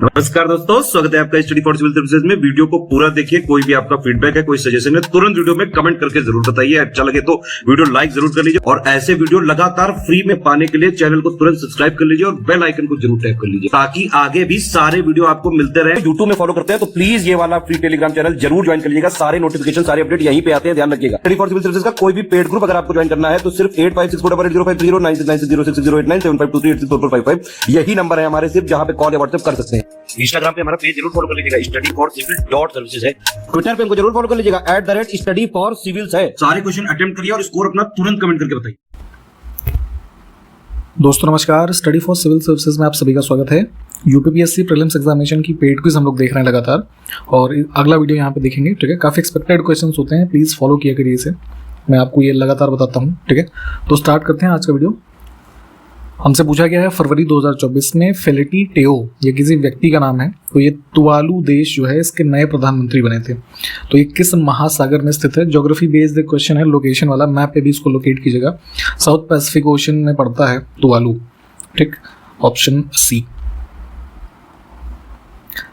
नमस्कार दोस्तों, स्वागत है आपका स्टडी फॉर सिविल सर्विसेज में। वीडियो को पूरा देखिए। कोई भी आपका फीडबैक है, कोई सजेशन है, तुरंत वीडियो में कमेंट करके जरूर बताइए। अच्छा लगे तो वीडियो लाइक जरूर कर लीजिए और ऐसे वीडियो लगातार फ्री में पाने के लिए चैनल को तुरंत सब्सक्राइब कर लीजिए और बेल आइकन को जरूर टैप कर लीजिए ताकि आगे भी सारे वीडियो आपको मिलते रहे। यूट्यूब में फॉलो करते हैं तो प्लीज ये वाला फ्री टेलीग्राम चैनल जरूर ज्वाइन कर लीजिएगा। सारे नोटिफिकेशन, सारे अपडेट यहीं पे आते हैं, ध्यान रखिएगा। स्टडी फॉर सिविल सर्विसेज का कोई भी पेड ग्रुप अगर आपको ज्वाइन करना है तो सिर्फ 856480560660897523860445 यही नंबर है हमारे, सिर्फ जहां पे कॉल या व्हाट्सएप कर सकते हैं। इंस्टाग्राम पे हमारा पेज जरूर फॉलो कर लीजिएगा, studyforcivil.services है। ट्विटर पे हमको जरूर फॉलो कर लीजिएगा, @studyforcivils है। सारे क्वेश्चन अटेम्प्ट करिए और स्कोर अपना तुरंत कमेंट करके बताइए। दोस्तों नमस्कार, स्टडी फॉर सिविल सर्विसेज में आप सभी का स्वागत है। यूपीपीएससी प्रीलिम्स एग्जामिनेशन की पेड क्विज हम लोग देख रहे हैं लगातार और अगला वीडियो यहाँ पे देखेंगे। ठीक है, काफ़ी एक्सपेक्टेड क्वेश्चंस होते हैं, प्लीज़ फॉलो किया करिए इसे। मैं आपको ये लगातार बताता हूँ। ठीक है, तो स्टार्ट करते हैं आज का वीडियो। हमसे पूछा गया है फरवरी 2024 में फेलिटी टेओ, ये किसी व्यक्ति का नाम है, तो ये तुवालू देश जो है इसके नए प्रधानमंत्री बने थे। तो ये किस महासागर में स्थित है? ज्योग्राफी बेस्ड क्वेश्चन है, लोकेशन वाला, मैप पे भी इसको लोकेट कीजिएगा। साउथ पैसिफिक ओशन में पड़ता है तुवालू। ठीक, ऑप्शन सी।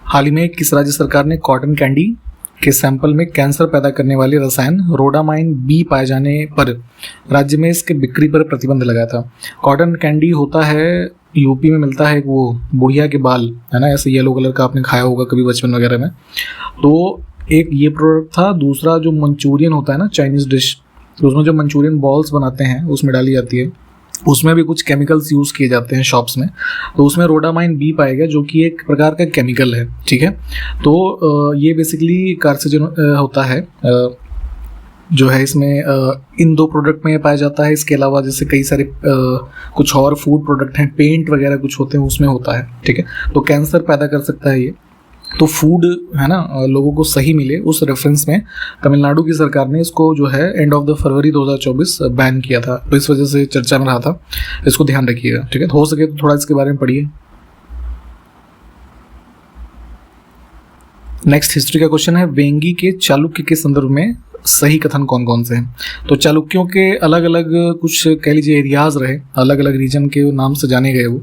हाल ही में किस राज्य सरकार ने कॉटन कैंडी के सैंपल में कैंसर पैदा करने वाले रसायन रोडामाइन बी पाए जाने पर राज्य में इसके बिक्री पर प्रतिबंध लगाया था? कॉटन कैंडी होता है, यूपी में मिलता है, वो बुढ़िया के बाल है ना, ऐसे येलो कलर का, आपने खाया होगा कभी बचपन वगैरह में। तो एक ये प्रोडक्ट था। दूसरा जो मंचूरियन होता है ना, चाइनीज़ डिश, तो उसमें जो मंचूरियन बॉल्स बनाते हैं उसमें डाली जाती है, उसमें भी कुछ केमिकल्स यूज़ किए जाते हैं शॉप्स में, तो उसमें रोडामाइन बी पाएगा जो कि एक प्रकार का केमिकल है। ठीक है, तो ये बेसिकली कार्सिजन होता है जो है इसमें इन दो प्रोडक्ट में पाया जाता है। इसके अलावा जैसे कई सारे कुछ और फूड प्रोडक्ट हैं, पेंट वगैरह कुछ होते हैं, उसमें होता है। ठीक है, तो कैंसर पैदा कर सकता है ये। तो फूड है ना, लोगों को सही मिले उस रेफरेंस में तमिलनाडु की सरकार ने इसको जो है end of the February 2024 ban किया था, तो इस वजह से चर्चा में रहा था। इसको ध्यान रखिएगा। ठीक है, तो हो सके तो थोड़ा इसके बारे में पढ़िए। नेक्स्ट हिस्ट्री का क्वेश्चन है, वेंगी के चालुक्य के संदर्भ में सही कथन कौन कौन से हैं? तो चालुक्यों के अलग अलग कुछ कह लीजिए एरियाज रहे, अलग अलग रीजन के नाम से जाने गए वो।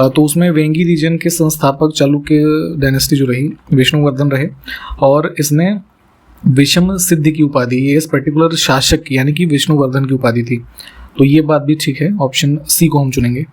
तो उसमें वेंगी रीजन के संस्थापक चालुक्य डायनेस्टी जो रही, विष्णुवर्धन रहे और इसने विषम सिद्धि की उपाधि, ये इस पर्टिकुलर शासक की यानी कि विष्णुवर्धन की उपाधि थी। तो ये बात भी ठीक है, ऑप्शन सी को हम चुनेंगे।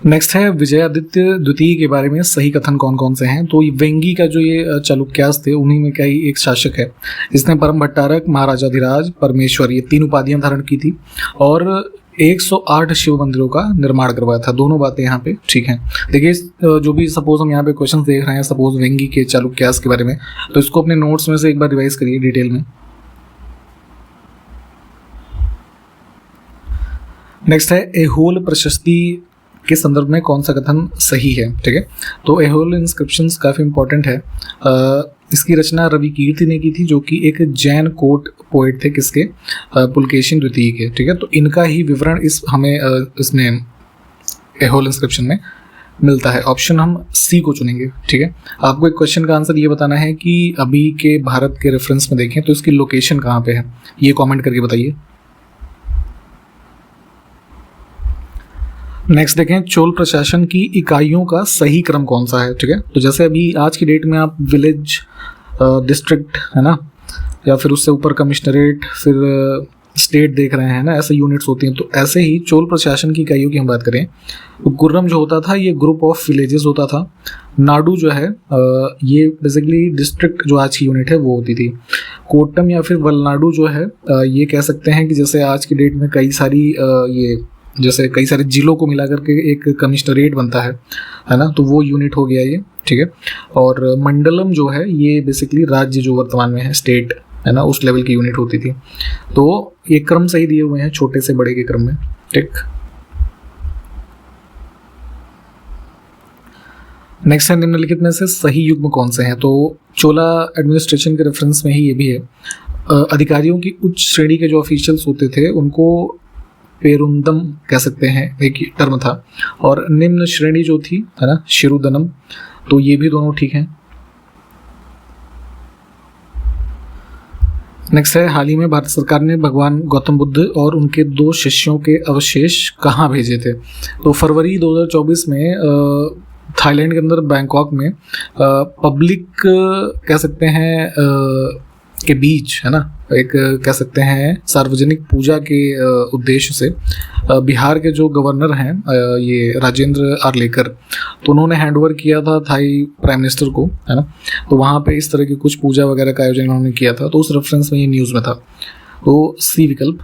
नेक्स्ट है विजयादित्य द्वितीय के बारे में सही कथन कौन कौन से हैं? तो वेंगी का जो ये चालुक्यास थे उन्हीं में का ही एक शासक है। इसने परम भट्टारक, महाराजाधिराज, परमेश्वर, ये 3 उपाधियां धारण की थी और 108 शिव मंदिरों का निर्माण करवाया था। दोनों बातें यहाँ पे ठीक हैं। देखिए जो भी सपोज हम यहाँ पे क्वेश्चन देख रहे हैं, सपोज वेंगी के चालुक्यास के बारे में, तो इसको अपने नोट्स में से एक बार रिवाइज करिए डिटेल में। नेक्स्ट है एहोल प्रशस्ति के संदर्भ में कौन सा कथन सही है? ठीक है, तो एहोल इंस्क्रिप्शंस काफ़ी इंपॉर्टेंट है। इसकी रचना रवि कीर्ति ने की थी जो कि एक जैन कोर्ट पोएट थे, किसके? पुलकेशिन द्वितीय के। ठीक है, तो इनका ही विवरण इसमें एहोल इंस्क्रिप्शन में मिलता है। ऑप्शन हम सी को चुनेंगे। ठीक है, आपको एक क्वेश्चन का आंसर ये बताना है कि अभी के भारत के रेफरेंस में देखें तो इसकी लोकेशन कहाँ पे है, ये कॉमेंट करके बताइए। नेक्स्ट देखें, चोल प्रशासन की इकाइयों का सही क्रम कौन सा है? ठीक है, तो जैसे अभी आज की डेट में आप विलेज, डिस्ट्रिक्ट है ना, या फिर उससे ऊपर कमिश्नरेट, फिर स्टेट देख रहे हैं ना, ऐसे यूनिट्स होती हैं। तो ऐसे ही चोल प्रशासन की इकाइयों की हम बात करें तो गुर्रम जो होता था ये ग्रुप ऑफ विलेजेस होता था। नाडु जो है ये बेसिकली डिस्ट्रिक्ट जो आज की यूनिट है वो होती थी। कोट्टम या फिर वलनाडु जो है ये कह सकते हैं कि जैसे आज की डेट में कई सारी जैसे कई सारे जिलों को मिला करके एक कमिश्नरेट बनता है ना, तो वो यूनिट हो गया ये। ठीक है, और मंडलम जो है ये बेसिकली राज्य जो वर्तमान में है, स्टेट है ना, उस लेवल की यूनिट होती थी। तो ये क्रम सही दिए हुए हैं छोटे से बड़े के क्रम में। ठीक, नेक्स्ट है निम्नलिखित में से सही युग्म कौन से हैं? तो चोला एडमिनिस्ट्रेशन के रेफरेंस में ही ये भी है। अधिकारियों की उच्च श्रेणी के जो ऑफिशियल्स होते थे उनको पेरुंदम कह सकते हैं, एक टर्म था, और निम्न श्रेणी जो थी है ना, शिरुदनम। तो ये भी दोनों ठीक हैं। नेक्स्ट है, हाल ही में भारत सरकार ने भगवान गौतम बुद्ध और उनके 2 शिष्यों के अवशेष कहाँ भेजे थे? तो फरवरी 2024 में थाईलैंड के अंदर बैंकॉक में पब्लिक कह सकते हैं के बीच, है ना, एक कह सकते हैं सार्वजनिक पूजा के उद्देश्य से बिहार के जो गवर्नर हैं ये राजेंद्र आर्लेकर, तो उन्होंने हैंडओवर किया था थाई प्राइम मिनिस्टर को, है ना। तो वहाँ पे इस तरह की कुछ पूजा वगैरह का आयोजन उन्होंने किया था, तो उस रेफरेंस में ये न्यूज़ में था। तो सी विकल्प।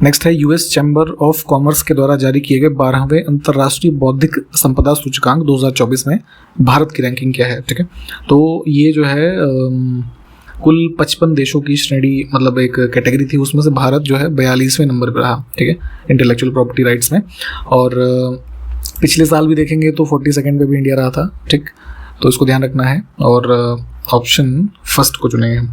नेक्स्ट है, यूएस चैम्बर ऑफ कॉमर्स के द्वारा जारी किए गए 12वें अंतर्राष्ट्रीय बौद्धिक संपदा सूचकांक 2024 में भारत की रैंकिंग क्या है? ठीक है, तो ये जो है कुल 55 देशों की श्रेणी, मतलब एक कैटेगरी थी, उसमें से भारत जो है 42वें नंबर पर रहा। ठीक है, इंटेलेक्चुअल प्रॉपर्टी राइट्स में। और पिछले साल भी देखेंगे तो 42nd पे भी इंडिया रहा था। ठीक, तो इसको ध्यान रखना है और ऑप्शन फर्स्ट को चुनेंगे।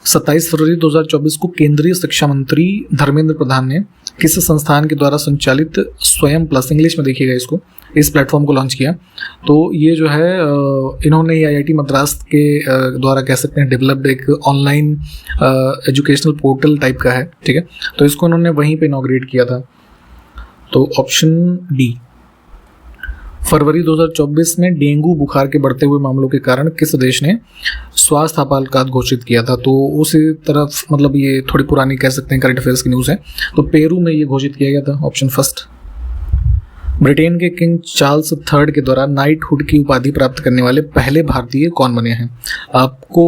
27 फरवरी 2024 को केंद्रीय शिक्षा मंत्री धर्मेंद्र प्रधान ने किस संस्थान के द्वारा संचालित स्वयं प्लस, इंग्लिश में देखिएगा इसको, इस प्लेटफॉर्म को लॉन्च किया? तो ये जो है इन्होंने आईआईटी मद्रास के द्वारा कह सकते हैं डेवलप्ड एक ऑनलाइन एजुकेशनल पोर्टल टाइप का है। ठीक है, तो इसको इन्होंने वहीं पे इनॉग्रेट किया था। तो ऑप्शन डी। फरवरी 2024 में डेंगू बुखार के बढ़ते हुए मामलों के कारण किस देश ने स्वास्थ्य आपातकाल घोषित किया था? तो उसी तरफ, मतलब ये थोड़ी पुरानी कह सकते हैं करंट अफेयर्स की न्यूज़ है। तो पेरू में ये घोषित किया गया था, ऑप्शन फर्स्ट। ब्रिटेन के किंग चार्ल्स III के द्वारा नाइटहुड की उपाधि प्राप्त करने वाले पहले भारतीय कौन बने हैं? आपको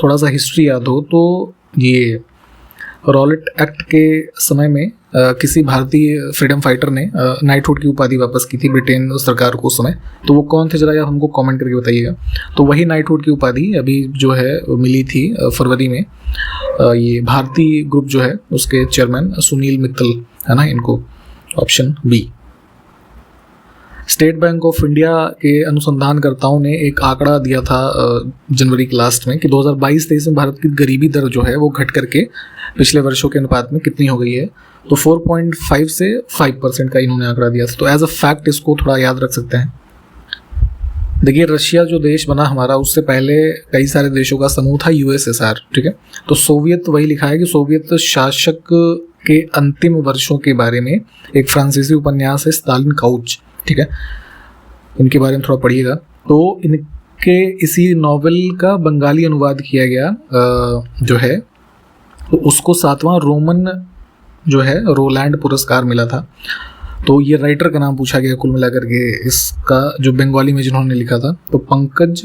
थोड़ा सा हिस्ट्री याद हो तो ये रॉलेट एक्ट के समय में किसी भारतीय फ्रीडम फाइटर ने नाइटहुड की उपाधि वापस की थी ब्रिटेन सरकार को उस समय। तो वो कौन थे, जरा आप हमको कमेंट करके बताइएगा। तो वही नाइटहुड की उपाधि अभी जो है मिली थी फरवरी में ये भारतीय ग्रुप जो है उसके चेयरमैन सुनील मित्तल, है ना, इनको। Option B. State Bank of India के अनुसंधानकर्ताओं ने एक आंकड़ा दिया था जनवरी के लास्ट में कि 2022-23 में भारत की गरीबी दर जो है वो घट करके पिछले वर्षों के अनुपात में कितनी हो गई है? तो 4.5 से 5% का इन्होंने आंकड़ा दिया था। तो एज अ फैक्ट इसको थोड़ा याद रख सकते हैं। देखिए, रशिया जो देश बना हमारा, उससे पहले कई सारे देशों का समूह था यूएसएसआर। ठीक है, तो सोवियत, वही लिखा है कि सोवियत शासक के अंतिम वर्षों के बारे में एक फ्रांसीसी उपन्यास है स्टालिन काउच। ठीक है, इनके बारे में थोड़ा पढ़िएगा। तो इनके इसी नॉवेल का बंगाली अनुवाद किया गया जो है, तो उसको 7वां रोमन जो है रोलैंड पुरस्कार मिला था। तो ये राइटर का नाम पूछा गया कुल मिलाकर के, इसका जो बंगाली में जिन्होंने लिखा था, तो पंकज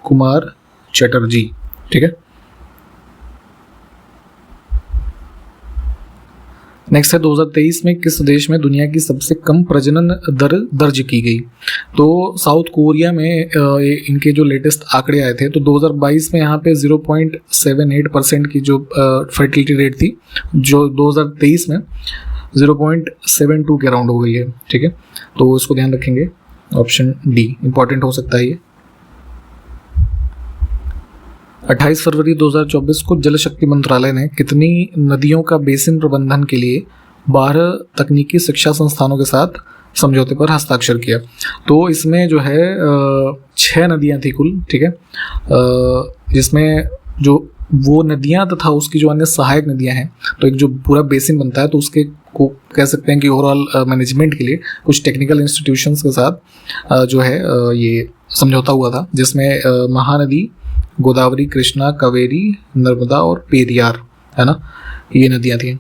कुमार चटर्जी। ठीक है, नेक्स्ट है, 2023 में किस देश में दुनिया की सबसे कम प्रजनन दर दर्ज की गई? तो साउथ कोरिया में इनके जो लेटेस्ट आंकड़े आए थे, तो 2022 में यहाँ पे 0.78% की जो फर्टिलिटी रेट थी, जो 2023 में 0.72 के अराउंड हो गई है। ठीक है, तो इसको ध्यान रखेंगे। ऑप्शन डी इंपॉर्टेंट हो सकता है ये। 28 फरवरी 2024 को जल शक्ति मंत्रालय ने कितनी नदियों का बेसिन प्रबंधन के लिए 12 तकनीकी शिक्षा संस्थानों के साथ समझौते पर हस्ताक्षर किया? तो इसमें जो है 6 नदियां थी कुल। ठीक है, जिसमें जो वो नदियां तथा उसकी जो अन्य सहायक नदियां हैं, तो एक जो पूरा बेसिन बनता है, तो उसके को कह सकते हैं कि ओवरऑल मैनेजमेंट के लिए कुछ टेक्निकल इंस्टीट्यूशंस के साथ जो है ये समझौता हुआ था, जिसमें महानदी, गोदावरी, कृष्णा, कावेरी, नर्मदा और पेरियार, है ना, ये नदियां थी।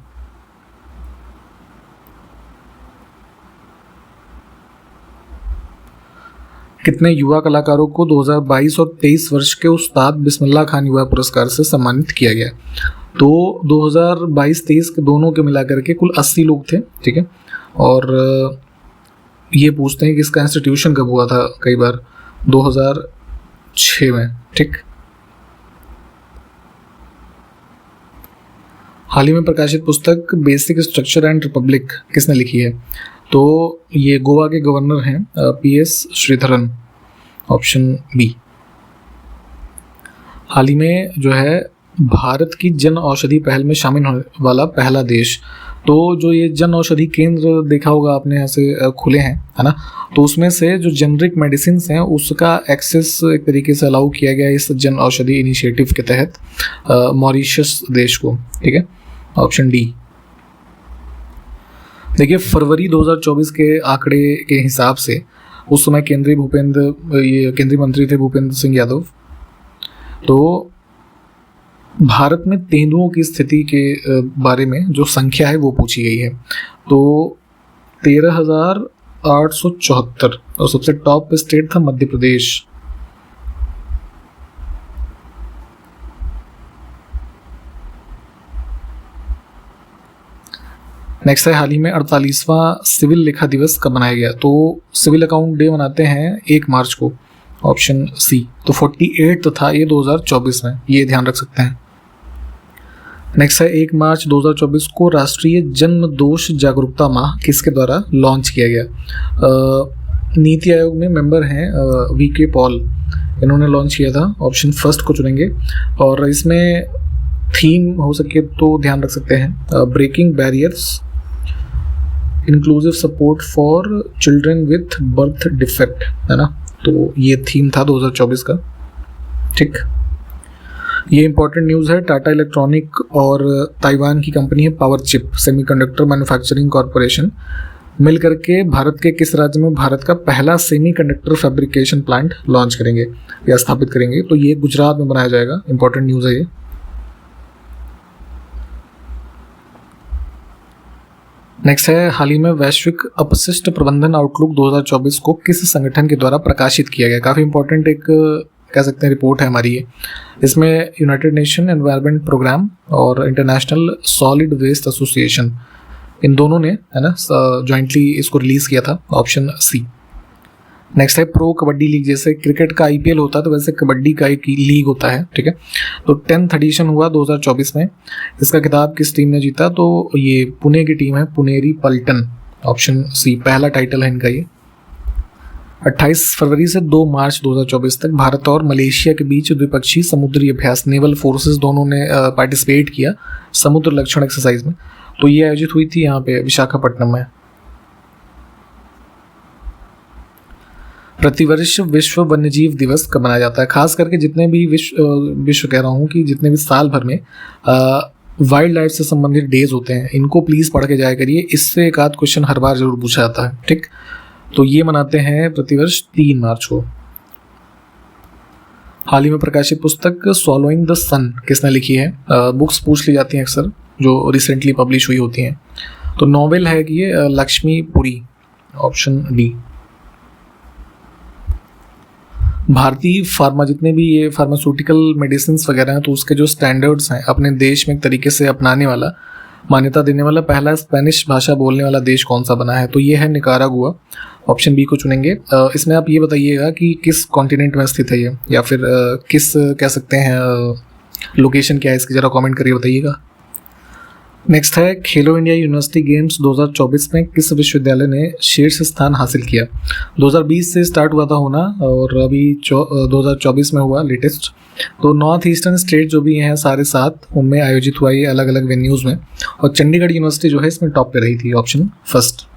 कितने युवा कलाकारों को 2022 और 23 वर्ष के उस्ताद बिस्मिल्लाह खान युवा पुरस्कार से सम्मानित किया गया? तो 2022-23 के दोनों के मिलाकर के कुल 80 लोग थे। ठीक है, और ये पूछते हैं कि इसका इंस्टीट्यूशन कब हुआ था, कई बार 2006 में। ठीक, हाल ही में प्रकाशित पुस्तक बेसिक स्ट्रक्चर एंड रिपब्लिक किसने लिखी है? तो ये गोवा के गवर्नर हैं PS श्रीधरन। Option B. हाल ही में जो है भारत की जन औषधि पहल में शामिल होने वाला पहला देश, तो जो ये जन औषधि केंद्र देखा होगा आपने ऐसे खुले हैं, है ना, तो उसमें से जो जेनरिक मेडिसिन हैं उसका एक्सेस एक तरीके से अलाउ किया गया इस जन औषधि इनिशिएटिव के तहत मॉरिशस देश को। ठीक है, ऑप्शन डी। देखिए फरवरी 2024 के आंकड़े के हिसाब से उस समय केंद्रीय मंत्री थे भूपेंद्र सिंह यादव। तो भारत में तेंदुओं की स्थिति के बारे में जो संख्या है वो पूछी गई है। तो 13,874 और सबसे टॉप पे स्टेट था मध्य प्रदेश। नेक्स्ट है हाल ही में 48वां सिविल लेखा दिवस कब मनाया गया? तो सिविल अकाउंट डे मनाते हैं 1 मार्च को, ऑप्शन सी। तो 48 था ये 2024 में, ये ध्यान रख सकते हैं। नेक्स्ट है 1 मार्च 2024 को राष्ट्रीय जन्म दोष जागरूकता माह किसके द्वारा लॉन्च किया गया? नीति आयोग में मेंबर हैं वीके पॉल, इन्होंने लॉन्च किया था, ऑप्शन फर्स्ट को चुनेंगे। और इसमें थीम हो सके तो ध्यान रख सकते हैं breaking barriers inclusive support for children with birth defect, है ना। तो ये थीम था 2024 का। ठीक, ये इंपॉर्टेंट न्यूज़ है। टाटा इलेक्ट्रॉनिक और ताइवान की कंपनी है Power Chip Semiconductor Manufacturing Corporation मिल करके भारत के किस राज्य में भारत का पहला सेमीकंडक्टर फैब्रिकेशन प्लांट लॉन्च करेंगे या स्थापित करेंगे? तो ये गुजरात में बनाया जाएगा। इंपॉर्टेंट न्यूज़ है ये। नेक्स्ट है हाल ही में वैश्विक अपशिष्ट प्रबंधन आउटलुक 2024 को किस संगठन के द्वारा प्रकाशित किया गया? काफ़ी इंपॉर्टेंट एक कह सकते हैं रिपोर्ट है हमारी ये। इसमें यूनाइटेड नेशन एनवायरनमेंट प्रोग्राम और इंटरनेशनल सॉलिड वेस्ट एसोसिएशन, इन दोनों ने, है ना, जॉइंटली इसको रिलीज़ किया था, ऑप्शन सी। नेक्स्ट है प्रो कबड्डी लीग। जैसे क्रिकेट का IPL होता है तो वैसे कबड्डी का एक लीग होता है। ठीक है, तो 10th एडिशन हुआ 2024 में। इसका खिताब किस टीम ने जीता? तो ये पुणे की टीम है, पुनेरी पल्टन, ऑप्शन सी। पहला टाइटल है इनका ये। 28 फरवरी से 2 मार्च 2024 तक भारत और मलेशिया के बीच द्विपक्षीय समुद्री अभ्यास, नेवल फोर्सेस दोनों ने पार्टिसिपेट किया समुद्र लक्षण एक्सरसाइज में। तो ये आयोजित हुई थी यहाँ पे विशाखापट्टनम में। प्रतिवर्ष विश्व वन्यजीव दिवस कब मनाया जाता है? खास करके जितने भी विश्व कह रहा हूँ कि जितने भी साल भर में वाइल्ड लाइफ से संबंधित डेज होते हैं, इनको प्लीज़ पढ़ के जाया करिए। इससे एक आध क्वेश्चन हर बार जरूर पूछा जाता है। ठीक, तो ये मनाते हैं प्रतिवर्ष 3 मार्च को। हाल ही में प्रकाशित पुस्तक स्वॉलोइंग द सन किसने लिखी है? बुक्स पूछ ली जाती हैं अक्सर जो रिसेंटली पब्लिश हुई होती हैं। तो नॉवेल है कि ये लक्ष्मी पुरी, ऑप्शन डी। भारतीय फार्मा, जितने भी ये फार्मास्यूटिकल मेडिसिन वगैरह हैं, तो उसके जो स्टैंडर्ड्स हैं अपने देश में एक तरीके से अपनाने वाला, मान्यता देने वाला पहला स्पेनिश भाषा बोलने वाला देश कौन सा बना है? तो ये है निकारागुआ, ऑप्शन बी को चुनेंगे। इसमें आप ये बताइएगा कि किस कॉन्टिनेंट में स्थित है ये, या फिर किस कह सकते हैं लोकेशन क्या है इसकी, ज़रा कमेंट करके बताइएगा। नेक्स्ट है खेलो इंडिया यूनिवर्सिटी गेम्स 2024 में किस विश्वविद्यालय ने शीर्ष स्थान हासिल किया? 2020 से स्टार्ट हुआ था होना और अभी 2024 में हुआ लेटेस्ट। तो नॉर्थ ईस्टर्न स्टेट जो भी हैं सारे 7, उनमें आयोजित हुआ ये अलग अलग वेन्यूज़ में, और चंडीगढ़ यूनिवर्सिटी जो है इसमें टॉप पे रही थी, ऑप्शन फर्स्ट।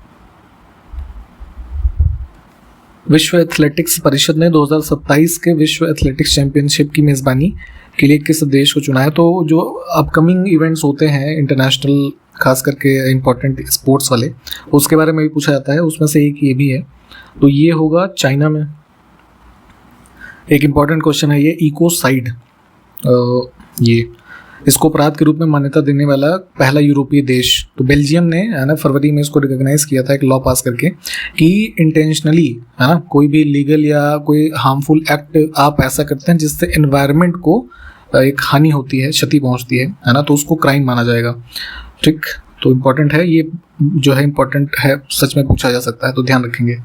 विश्व एथलेटिक्स परिषद ने 2027 के विश्व एथलेटिक्स चैंपियनशिप की मेज़बानी के लिए किस देश को चुना है? तो जो अपकमिंग इवेंट्स होते हैं इंटरनेशनल, खास करके इम्पोर्टेंट स्पोर्ट्स वाले, उसके बारे में भी पूछा जाता है। उसमें से एक ये भी है, तो ये होगा चाइना में। एक इम्पॉर्टेंट क्वेश्चन है ये, इकोसाइड, ये इसको अपराध के रूप में मान्यता देने वाला पहला यूरोपीय देश, तो बेल्जियम ने, है ना, फरवरी में इसको रिकॉग्नाइज किया था एक लॉ पास करके कि इंटेंशनली, है ना, कोई भी लीगल या कोई हार्मफुल एक्ट आप ऐसा करते हैं जिससे एनवायरनमेंट को एक हानि होती है, क्षति पहुंचती है ना, तो उसको क्राइम माना जाएगा। ठीक, तो इम्पोर्टेंट है ये, जो है इम्पोर्टेंट है, सच में पूछा जा सकता है, तो ध्यान रखेंगे।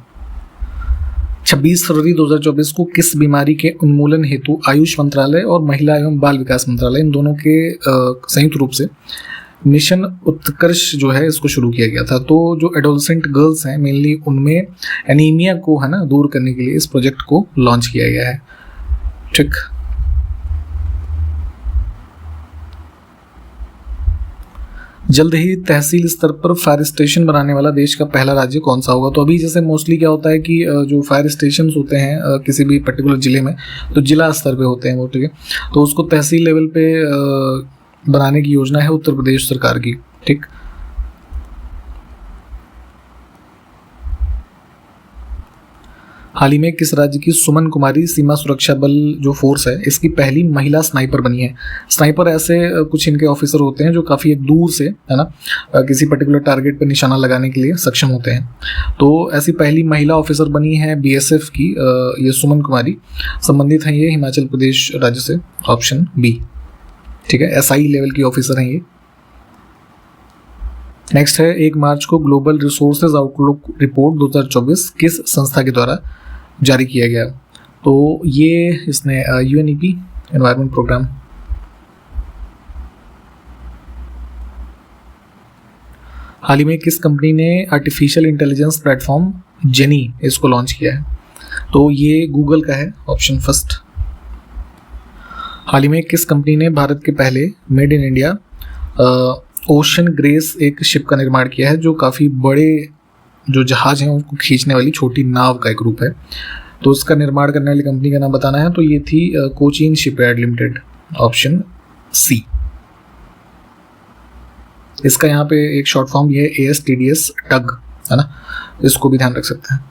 26 फरवरी 2024 को किस बीमारी के उन्मूलन हेतु आयुष मंत्रालय और महिला एवं बाल विकास मंत्रालय, इन दोनों के संयुक्त रूप से मिशन उत्कर्ष जो है इसको शुरू किया गया था? तो जो एडोलसेंट गर्ल्स हैं मेनली, उनमें एनीमिया को, है ना, दूर करने के लिए इस प्रोजेक्ट को लॉन्च किया गया है। ठीक, जल्द ही तहसील स्तर पर फायर स्टेशन बनाने वाला देश का पहला राज्य कौन सा होगा? तो अभी जैसे मोस्टली क्या होता है कि जो फायर स्टेशन होते हैं किसी भी पर्टिकुलर जिले में, तो जिला स्तर पे होते हैं वो, ठीक है, तो उसको तहसील लेवल पे बनाने की योजना है उत्तर प्रदेश सरकार की, ठीक। हाल ही में किस राज्य की सुमन कुमारी सीमा सुरक्षा बल जो फोर्स है इसकी पहली महिला स्नाइपर बनी है? स्नाइपर ऐसे कुछ इनके ऑफिसर होते हैं जो काफ़ी एक दूर से, है ना, किसी पर्टिकुलर टारगेट पर निशाना लगाने के लिए सक्षम होते हैं। तो ऐसी पहली महिला ऑफिसर बनी है बीएसएफ की ये सुमन कुमारी। संबंधित हैं ये हिमाचल प्रदेश राज्य से, ऑप्शन बी, ठीक है, एसआई लेवल की ऑफिसर हैं ये। नेक्स्ट है 1 मार्च को ग्लोबल रिसोर्सेज आउटलुक रिपोर्ट 2024 किस संस्था के द्वारा जारी किया गया? तो ये इसने यूएनईपी एनवायरनमेंट प्रोग्राम। हाल ही में किस कंपनी ने आर्टिफिशियल इंटेलिजेंस प्लेटफॉर्म जेनी इसको लॉन्च किया है? तो ये गूगल का है, ऑप्शन फर्स्ट। हाल ही में किस कंपनी ने भारत के पहले made in India ocean grace एक शिप का निर्माण किया है, जो काफ़ी बड़े जो जहाज हैं उनको खींचने वाली छोटी नाव का एक रूप है? तो उसका निर्माण करने वाली कंपनी का नाम बताना है, तो ये थी Cochin Shipyard Limited, option C. इसका यहाँ पे एक शॉर्ट फॉर्म ये है ASTDS टग, है ना, इसको भी ध्यान रख सकते हैं।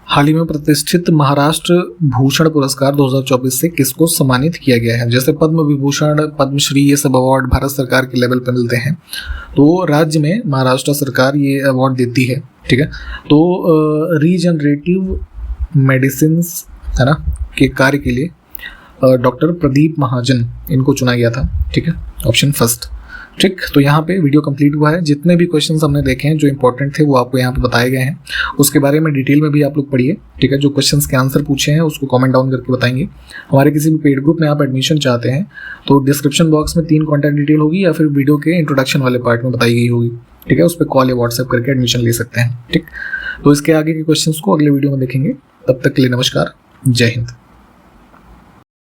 हाल ही में प्रतिष्ठित महाराष्ट्र भूषण पुरस्कार 2024 से किसको सम्मानित किया गया है? जैसे पद्म विभूषण, पद्मश्री, ये सब अवार्ड भारत सरकार के लेवल पर मिलते हैं, तो राज्य में महाराष्ट्र सरकार ये अवार्ड देती है, ठीक है। तो रीजनरेटिव मेडिसिन, है ना, के कार्य के लिए डॉक्टर प्रदीप महाजन इनको चुना गया था, ठीक है, ऑप्शन फर्स्ट, ठीक। तो यहाँ पे वीडियो कंप्लीट हुआ है। जितने भी क्वेश्चंस हमने देखे हैं जो इंपॉर्टेंट थे वो आपको यहाँ पे बताए गए हैं, उसके बारे में डिटेल में भी आप लोग पढ़िए, ठीक है। जो क्वेश्चंस के आंसर पूछे हैं उसको कमेंट डाउन करके बताएंगे। हमारे किसी भी पेड ग्रुप में आप एडमिशन चाहते हैं तो डिस्क्रिप्शन बॉक्स में 3 कॉन्टैक्ट डिटेल होगी या फिर वीडियो के इंट्रोडक्शन वाले पार्ट में बताई गई होगी, ठीक है। उस पर कॉल या व्हाट्सएप करके एडमिशन ले सकते हैं, ठीक। तो इसके आगे के क्वेश्चंस को अगले वीडियो में देखेंगे। तब तक के लिए नमस्कार, जय हिंद।